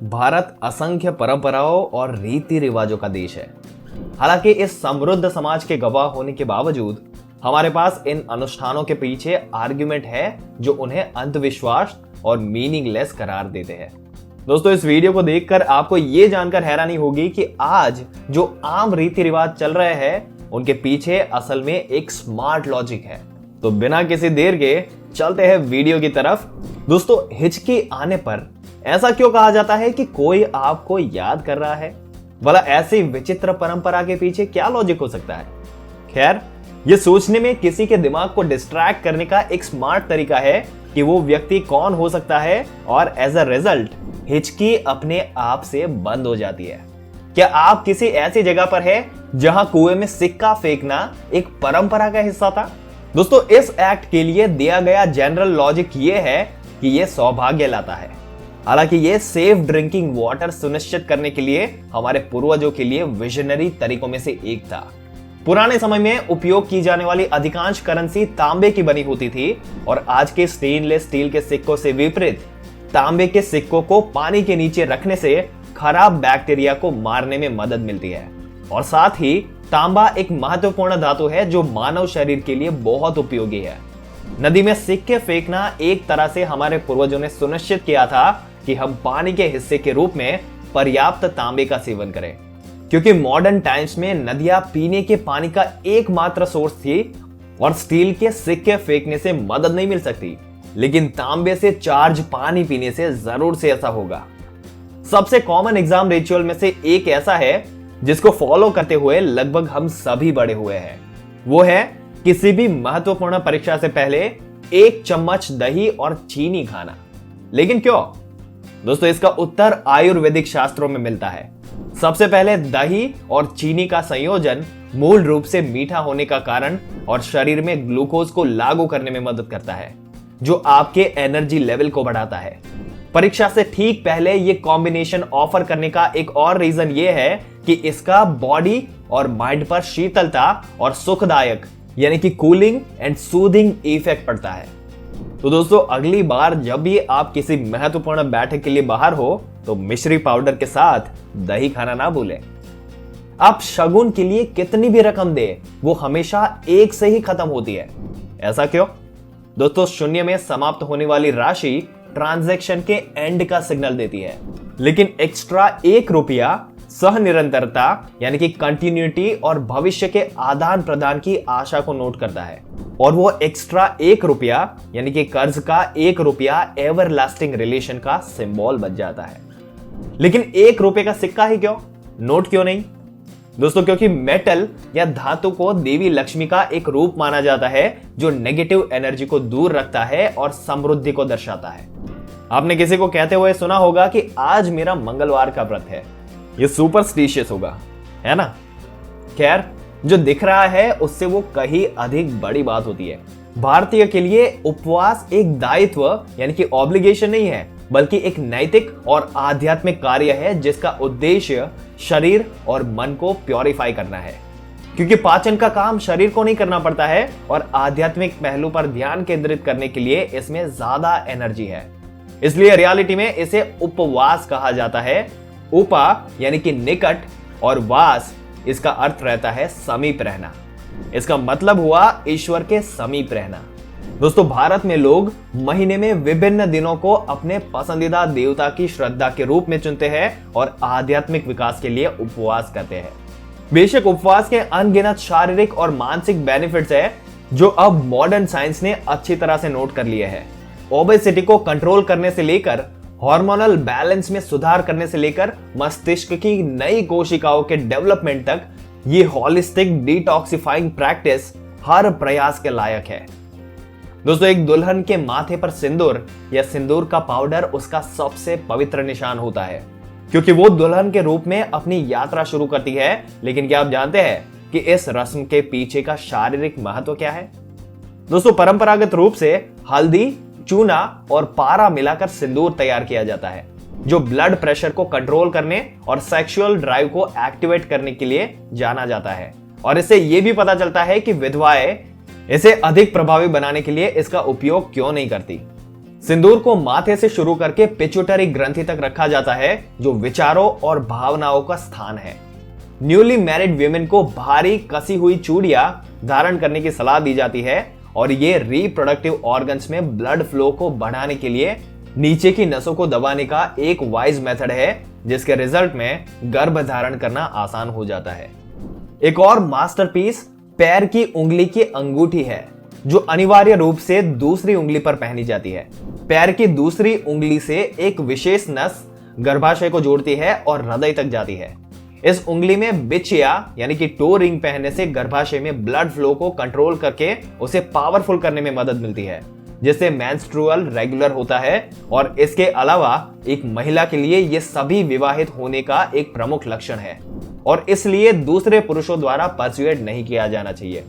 भारत असंख्य परंपराओं और रीति रिवाजों का देश है। हालांकि इस समृद्ध समाज के गवाह होने के बावजूद हमारे पास इन अनुष्ठानों के पीछे आर्ग्यूमेंट है जो उन्हें अंधविश्वास और मीनिंगलेस करार देते हैं। दोस्तों, इस वीडियो को देखकर आपको ये जानकर हैरानी होगी कि आज जो आम रीति रिवाज चल रहे हैं उनके पीछे असल में एक स्मार्ट लॉजिक है। तो बिना किसी देर के चलते हैं वीडियो की तरफ। दोस्तों, हिचकी आने पर ऐसा क्यों कहा जाता है कि कोई आपको याद कर रहा है? भला ऐसी विचित्र परंपरा के पीछे क्या लॉजिक हो सकता है? खैर, ये सोचने में किसी के दिमाग को डिस्ट्रैक्ट करने का एक स्मार्ट तरीका है कि वो व्यक्ति कौन हो सकता है और एज अ रिजल्ट हिचकी अपने आप से बंद हो जाती है। क्या आप किसी ऐसी जगह पर है जहां कुएं में सिक्का फेंकना एक परंपरा का हिस्सा था? दोस्तों, इस एक्ट के लिए दिया गया जनरल लॉजिक ये है कि ये सौभाग्य लाता है। हालांकि ये सेफ ड्रिंकिंग वाटर सुनिश्चित करने के लिए हमारे पूर्वजों के लिए विजनरी तरीकों में से एक था। पुराने समय में उपयोग की जाने वाली अधिकांश करेंसी तांबे की बनी होती थी और आज के स्टेनलेस स्टील के सिक्कों से विपरीत तांबे के सिक्कों को पानी के नीचे रखने से खराब बैक्टीरिया को मारने में मदद मिलती है। और साथ ही तांबा एक महत्वपूर्ण धातु है जो मानव शरीर के लिए बहुत उपयोगी है। नदी में सिक्के फेंकना एक तरह से हमारे पूर्वजों ने सुनिश्चित किया था कि हम पानी के हिस्से के रूप में पर्याप्त तांबे का सेवन करें, क्योंकि मॉडर्न टाइम्स में नदियां पीने के पानी का एकमात्र सोर्स थी और स्टील के सिक्के फेंकने से मदद नहीं मिल सकती, लेकिन तांबे से चार्ज पानी पीने से जरूर से ऐसा होगा। सबसे कॉमन एग्जाम रिचुअल में से एक ऐसा है जिसको फॉलो करते हुए लगभग हम सभी बड़े हुए हैं। वो है किसी भी महत्वपूर्ण परीक्षा से पहले 1 चम्मच दही और चीनी खाना। लेकिन क्यों? दोस्तों, इसका उत्तर आयुर्वेदिक शास्त्रों में मिलता है। सबसे पहले दही और चीनी का संयोजन मूल रूप से मीठा होने का कारण और शरीर में ग्लूकोज को लागू करने में मदद करता है, जो आपके एनर्जी लेवल को बढ़ाता है। परीक्षा से ठीक पहले ये कॉम्बिनेशन ऑफर करने का एक और रीजन ये है कि इसका बॉडी और माइंड पर शीतलता और सुखदायक यानी कि कूलिंग एंड सूदिंग इफेक्ट पड़ता है। तो दोस्तों, अगली बार जब भी आप किसी महत्वपूर्ण बैठक के लिए बाहर हो तो मिश्री पाउडर के साथ दही खाना ना भूलें। आप शगुन के लिए कितनी भी रकम दे, वो हमेशा एक से ही खत्म होती है। ऐसा क्यों? दोस्तों, शून्य में समाप्त होने वाली राशि ट्रांजैक्शन के एंड का सिग्नल देती है, लेकिन एक्स्ट्रा 1 रुपया सह निरंतरता यानी कि कंटिन्यूटी और भविष्य के आदान प्रदान की आशा को नोट करता है। और वो एक्स्ट्रा 1 रुपया यानी कि कर्ज का 1 रुपया एवर लास्टिंग रिलेशन का सिंबल बन जाता है। लेकिन 1 रुपये का सिक्का ही क्यों, नोट क्यों नहीं? दोस्तों, क्योंकि मेटल या धातु को देवी लक्ष्मी का एक रूप माना जाता है जो नेगेटिव एनर्जी को दूर रखता है और समृद्धि को दर्शाता है। आपने किसी को कहते हुए सुना होगा कि आज मेरा मंगलवार का व्रत है। ये सुपरस्टिशियस होगा, है ना? खैर, जो दिख रहा है उससे वो कहीं अधिक बड़ी बात होती है। भारतीय के लिए उपवास एक दायित्व यानी कि ऑब्लिगेशन नहीं है, बल्कि एक नैतिक और आध्यात्मिक कार्य है जिसका उद्देश्य शरीर और मन को प्योरीफाई करना है। क्योंकि पाचन का काम शरीर को नहीं करना पड़ता है और आध्यात्मिक पहलू पर ध्यान केंद्रित करने के लिए इसमें ज्यादा एनर्जी है। इसलिए रियलिटी में इसे उपवास कहा जाता है। उपा यानी कि निकट और वास इसका अर्थ रहता है समीप रहना। इसका मतलब हुआ ईश्वर के समीप रहना। दोस्तों, भारत में लोग महीने में विभिन्न दिनों को अपने पसंदीदा देवता की श्रद्धा के रूप में चुनते हैं और आध्यात्मिक विकास के लिए उपवास करते हैं। बेशक उपवास के अनगिनत शारीरिक और मानसिक बेनिफिट्स है जो अब मॉडर्न साइंस ने अच्छी तरह से नोट कर लिए हैं। ओबेसिटी को कंट्रोल करने से लेकर हार्मोनल बैलेंस में सुधार करने से लेकर मस्तिष्क की नई कोशिकाओं के डेवलपमेंट तक ये होलिस्टिक डिटॉक्सिफाइंग प्रैक्टिस हर प्रयास के लायक है। दोस्तों, एक दुल्हन के माथे पर सिंदूर या सिंदूर का पाउडर उसका सबसे पवित्र निशान होता है, क्योंकि वो दुल्हन के रूप में अपनी यात्रा शुरू करती है। लेकिन क्या आप जानते हैं कि इस रस्म के पीछे का शारीरिक महत्व क्या है? दोस्तों, परंपरागत रूप से हल्दी, चूना और पारा मिलाकर सिंदूर तैयार किया जाता है, जो ब्लड प्रेशर को कंट्रोल करने और सेक्सुअल ड्राइव को एक्टिवेट करने के लिए जाना जाता है। और इससे यह भी पता चलता है कि विधवाएं इसे अधिक प्रभावी बनाने के लिए इसका उपयोग क्यों नहीं करती। सिंदूर को माथे से शुरू करके पिट्यूटरी ग्रंथि तक रखा जाता है, जो विचारों और भावनाओं का स्थान है। न्यूली मैरिड वीमेन को भारी कसी हुई चूड़ियां धारण करने की सलाह दी जाती है और ये रिप्रोडक्टिव ऑर्गन्स में ब्लड फ्लो को बढ़ाने के लिए नीचे की नसों को दबाने का एक वाइज मेथड है, जिसके रिजल्ट में गर्भ धारण करना आसान हो जाता है। एक और मास्टरपीस पैर की उंगली की अंगूठी है, जो अनिवार्य रूप से दूसरी उंगली पर पहनी जाती है। पैर की दूसरी उंगली से एक विशेष नस गर्भाशय को जोड़ती है और हृदय तक जाती है। इस उंगली में बिछिया यानी कि टो रिंग पहनने से गर्भाशय में ब्लड फ्लो को कंट्रोल करके उसे पावरफुल करने में मदद मिलती है, जिससे मेंस्ट्रुअल रेगुलर होता है। और इसके अलावा एक महिला के लिए यह सभी विवाहित होने का एक प्रमुख लक्षण है और इसलिए दूसरे पुरुषों द्वारा परसुएड नहीं किया जाना चाहिए।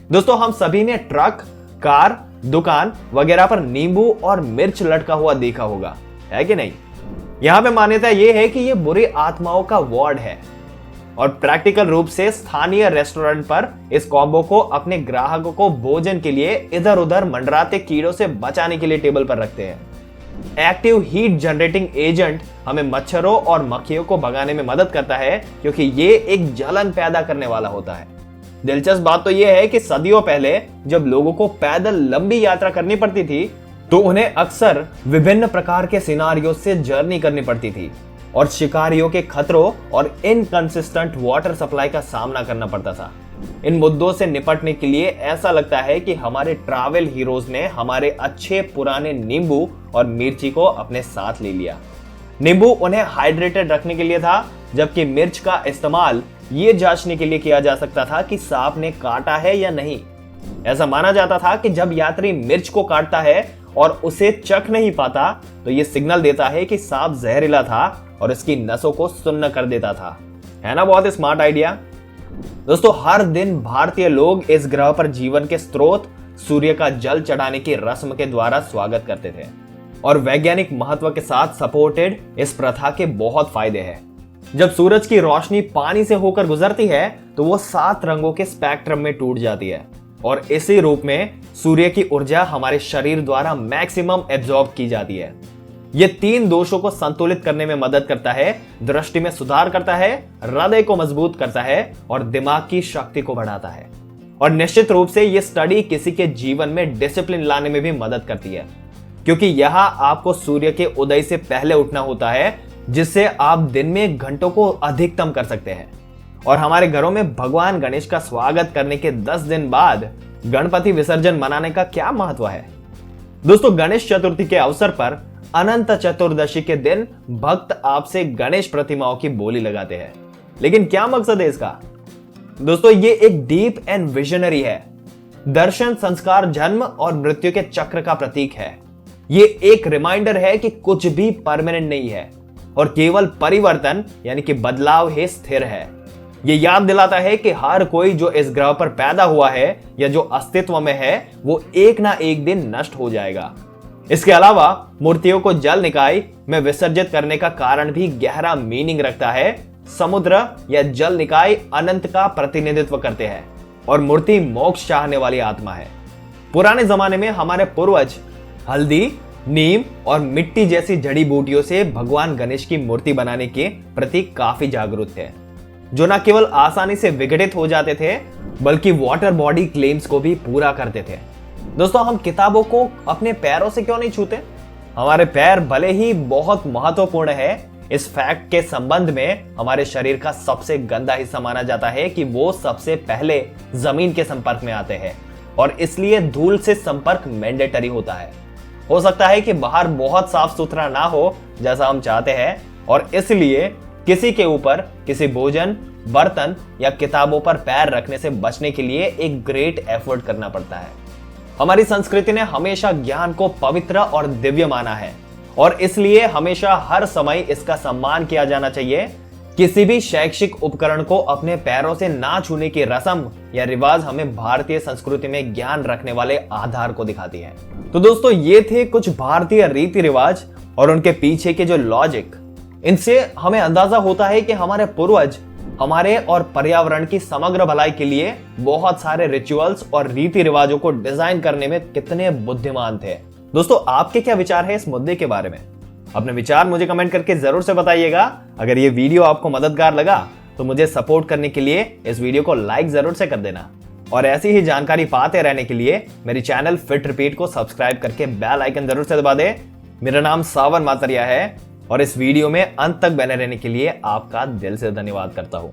दोस्तों, हम सभी ने ट्रक, कार, दुकान वगैरह पर नींबू और मिर्च लटका हुआ देखा होगा, है कि नहीं? यहां पे मान्यता यह है कि यह बुरी आत्माओं का वार्ड है और प्रैक्टिकल रूप से स्थानीय रेस्टोरेंट पर इस कॉम्बो को अपने ग्राहकों को भोजन के लिए इधर उधर मंडराते कीड़ों से बचाने के लिए टेबल पर रखते हैं। एक्टिव हीट जनरेटिंग एजेंट हमें मच्छरों और मक्खियों को भगाने में मदद करता है, क्योंकि ये एक जलन पैदा करने वाला होता है। दिलचस्प बात तो यह है कि सदियों पहले जब लोगों को पैदल लंबी यात्रा करनी पड़ती थी, तो उन्हें अक्सर विभिन्न प्रकार के सिनारियों से जर्नी करनी पड़ती थी और शिकारियों के खतरों और इनकंसिस्टेंट वाटर सप्लाई का सामना करना पड़ता था। इन मुद्दों से निपटने के लिए ऐसा लगता है कि हमारे ट्रैवल हीरोज ने हमारे अच्छे पुराने नींबू और मिर्ची को अपने साथ ले लिया। नींबू उन्हें हाइड्रेटेड रखने के लिए था, जबकि मिर्च का इस्तेमाल ये जांचने के लिए किया जा सकता था कि सांप ने काटा है या नहीं। ऐसा माना जाता था कि जब यात्री मिर्च को काटता है और उसे चख नहीं पाता, तो ये सिग्नल देता है कि सांप जहरीला था और इसकी नसों को सुन्न कर देता था। है ना बहुत स्मार्ट आइडिया? दोस्तों, हर दिन भारतीय लोग इस ग्रह पर जीवन के स्रोत सूर्य का जल चढ़ाने की रस्म के द्वारा स्वागत करते थे और वैज्ञानिक महत्व के साथ सपोर्टेड इस प्रथा के बहुत फायदे हैं। जब सूरज की रोशनी पानी से होकर गुजरती है तो वो 7 रंगों के स्पेक्ट्रम में टूट जाती है और इसी रूप में सूर्य की ऊर्जा हमारे शरीर द्वारा मैक्सिमम एब्जॉर्ब की जाती है। ये 3 दोषों को संतुलित करने में मदद करता है, दृष्टि में सुधार करता है, हृदय को मजबूत करता है और दिमाग की शक्ति को बढ़ाता है। और निश्चित रूप से ये स्टडी किसी के जीवन में डिसिप्लिन लाने में भी मदद करती है, क्योंकि यहाँ आपको सूर्य के उदय से पहले उठना होता है, जिससे आप दिन में घंटों को अधिकतम कर सकते हैं। और हमारे घरों में भगवान गणेश का स्वागत करने के 10 दिन बाद गणपति विसर्जन मनाने का क्या महत्व है? दोस्तों, गणेश चतुर्थी के अवसर पर अनंत चतुर्दशी के दिन भक्त आपसे गणेश प्रतिमाओं की बोली लगाते हैं। लेकिन क्या मकसद है इसका? दोस्तों, ये एक डीप एंड विजनरी है। दर्शन, संस्कार, जन्म और मृत्यु के चक्र का प्रतीक है। ये एक रिमाइंडर है कि कुछ भी परमानेंट नहीं है और केवल परिवर्तन यानी कि बदलाव ही स्थिर है। ये याद दिलाता है कि हर कोई जो इस ग्रह पर पैदा हुआ है या जो अस्तित्व में है, वो एक ना एक दिन नष्ट हो जाएगा। इसके अलावा मूर्तियों को जल निकाय में विसर्जित करने का कारण भी गहरा मीनिंग रखता है। समुद्र या जल निकाय अनंत का प्रतिनिधित्व करते हैं और मूर्ति मोक्ष चाहने वाली आत्मा है। पुराने जमाने में हमारे पूर्वज हल्दी, नीम और मिट्टी जैसी जड़ी बूटियों से भगवान गणेश की मूर्ति बनाने के प्रति काफी जागरूक थे, जो न केवल आसानी से विघटित हो जाते थे बल्कि वाटर बॉडी क्लेम्स को भी पूरा करते थे। दोस्तों, हम किताबों को अपने पैरों से क्यों नहीं छूते? हमारे पैर भले ही बहुत महत्वपूर्ण है, इस फैक्ट के संबंध में हमारे शरीर का सबसे गंदा हिस्सा माना जाता है कि वो सबसे पहले जमीन के संपर्क में आते हैं और इसलिए धूल से संपर्क मैंडेटरी होता है। हो सकता है कि बाहर बहुत साफ सुथरा ना हो जैसा हम चाहते हैं और इसलिए किसी के ऊपर किसी भोजन, बर्तन या किताबों पर पैर रखने से बचने के लिए एक ग्रेट एफर्ट करना पड़ता है। हमारी संस्कृति ने हमेशा ज्ञान को पवित्र और दिव्य माना है और इसलिए हमेशा हर समय इसका सम्मान किया जाना चाहिए। किसी भी शैक्षिक उपकरण को अपने पैरों से ना छूने की रस्म या रिवाज हमें भारतीय संस्कृति में ज्ञान रखने वाले आधार को दिखाती है। तो दोस्तों, ये थे कुछ भारतीय रीति रिवाज और उनके पीछे के जो लॉजिक। इनसे हमें अंदाजा होता है कि हमारे पूर्वज हमारे और पर्यावरण की समग्र भलाई के लिए बहुत सारे रिचुअल्स और रीति रिवाजों को डिजाइन करने में कितने बुद्धिमान थे। दोस्तों, आपके क्या विचार है इस मुद्दे के बारे में? अपने विचार मुझे कमेंट करके जरूर से बताइएगा। अगर ये वीडियो आपको मददगार लगा तो मुझे सपोर्ट करने के लिए इस वीडियो को लाइक जरूर से कर देना, और ऐसी ही जानकारी पाते रहने के लिए मेरी चैनल फिट रिपीट को सब्सक्राइब करके बेल आइकन जरूर से दबा दे। मेरा नाम सावन मातरिया है और इस वीडियो में अंत तक बने रहने के लिए आपका दिल से धन्यवाद करता हूं।